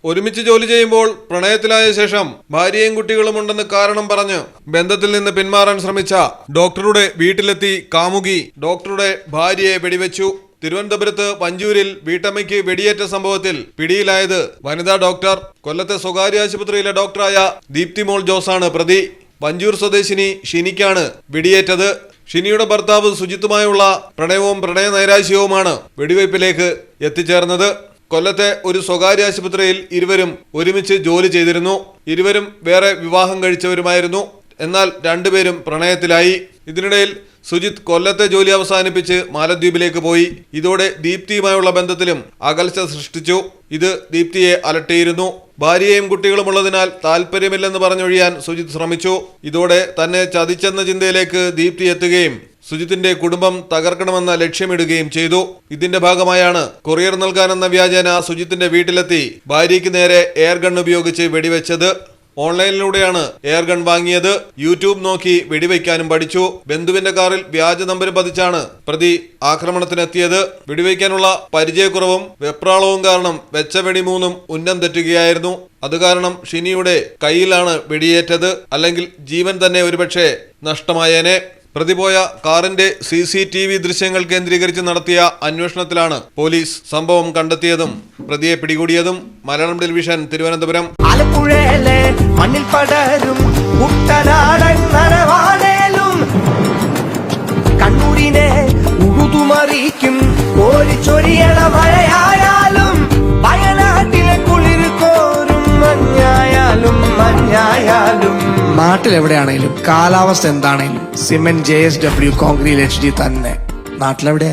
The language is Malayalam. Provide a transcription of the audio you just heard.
ഒരുമിച്ച് ജോലി ചെയ്യുമ്പോൾ പ്രണയത്തിലായ ശേഷം ഭാര്യയും കുട്ടികളും ഉണ്ടെന്ന് കാരണം പറഞ്ഞ് ബന്ധത്തിൽ നിന്ന് പിന്മാറാൻ ശ്രമിച്ച ഡോക്ടറുടെ വീട്ടിലെത്തി കാമുകി ഡോക്ടറുടെ ഭാര്യയെ വെടിവെച്ചു. തിരുവനന്തപുരത്ത് പഞ്ചൂരിൽ വീട്ടമ്മയ്ക്ക് വെടിയേറ്റ സംഭവത്തിൽ പിടിയിലായത് വനിതാ ഡോക്ടർ. കൊല്ലത്തെ സ്വകാര്യ ആശുപത്രിയിലെ ഡോക്ടറായ ദീപ്തിമോൾ ജോസാണ് പ്രതി. പഞ്ചൂർ സ്വദേശിനി ഷിനിക്കാണ് വെടിയേറ്റത്. ഷിനിയുടെ ഭർത്താവ് സുജിത്തുമായുള്ള പ്രണയവും പ്രണയ നൈരാശ്യവുമാണ് വെടിവയ്പിലേക്ക് എത്തിച്ചേർന്നത്. കൊല്ലത്തെ ഒരു സ്വകാര്യ ആശുപത്രിയിൽ ഇരുവരും ഒരുമിച്ച് ജോലി ചെയ്തിരുന്നു. ഇരുവരും വേറെ വിവാഹം കഴിച്ചവരുമായിരുന്നു. എന്നാൽ രണ്ടുപേരും പ്രണയത്തിലായി. ഇതിനിടയിൽ സുജിത്ത് കൊല്ലത്തെ ജോലി അവസാനിപ്പിച്ച് മാലദ്വീപിലേക്ക് പോയി. ഇതോടെ ദീപ്തിയുമായുള്ള ബന്ധത്തിലും അകൽച്ച സൃഷ്ടിച്ചു. ഇത് ദീപ്തിയെ അലട്ടിയിരുന്നു. ഭാര്യയും കുട്ടികളും ഉള്ളതിനാൽ താല്പര്യമില്ലെന്ന് പറഞ്ഞൊഴിയാൻ സുജിത്ത് ശ്രമിച്ചു. ഇതോടെ തന്നെ ചതിച്ചെന്ന ചിന്തയിലേക്ക് ദീപ്തി എത്തുകയും സുജിത്തിന്റെ കുടുംബം തകർക്കണമെന്ന ലക്ഷ്യമിടുകയും ചെയ്തു. ഇതിന്റെ ഭാഗമായാണ് കൊറിയർ നൽകാനെന്ന വ്യാജേന സുജിത്തിന്റെ വീട്ടിലെത്തി ഭാര്യയ്ക്ക് നേരെ എയർ ഗൺ ഉപയോഗിച്ച് വെടിവെച്ചത്. ഓൺലൈനിലൂടെയാണ് എയർ ഗൺ വാങ്ങിയത്. യൂട്യൂബ് നോക്കി വെടിവെക്കാനും പഠിച്ചു. ബന്ധുവിന്റെ കാറിൽ വ്യാജ നമ്പർ പതിച്ചാണ് പ്രതി ആക്രമണത്തിനെത്തിയത്. വെടിവെക്കാനുള്ള പരിചയക്കുറവും വെപ്രാളവും കാരണം വെച്ച വെടി മൂന്നും ഉന്നം തെറ്റുകയായിരുന്നു. അത് കാരണം ഷിനിയുടെ കയ്യിലാണ് വെടിയേറ്റത്. അല്ലെങ്കിൽ ജീവൻ തന്നെ ഒരുപക്ഷെ നഷ്ടമായേനെ. പ്രതി പോയ കാറിന്റെ CCTV ദൃശ്യങ്ങൾ കേന്ദ്രീകരിച്ച് നടത്തിയ അന്വേഷണത്തിലാണ് പോലീസ് സംഭവം കണ്ടെത്തിയതും പ്രതിയെ പിടികൂടിയതും. മലയാളം ടെലിവിഷൻ, തിരുവനന്തപുരം. ആലപ്പുഴയിലെ മണ്ണിൽ പടരും കുട്ടനാടൻ നരവാണേലും കണ്ണൂരിനെ ഉഴുതുമറിക്കും കോരിച്ചൊരിയണ മഴയായാലും വയനാട്ടിലെ കുളിർ കോരും മഞ്ഞായാലും നാട്ടിലെവിടെയാണേലും കാലാവസ്ഥ എന്താണേലും സിമെന്റ് JSW കോൺക്രീറ്റ് HD തന്നെ. നാട്ടിലെവിടെ?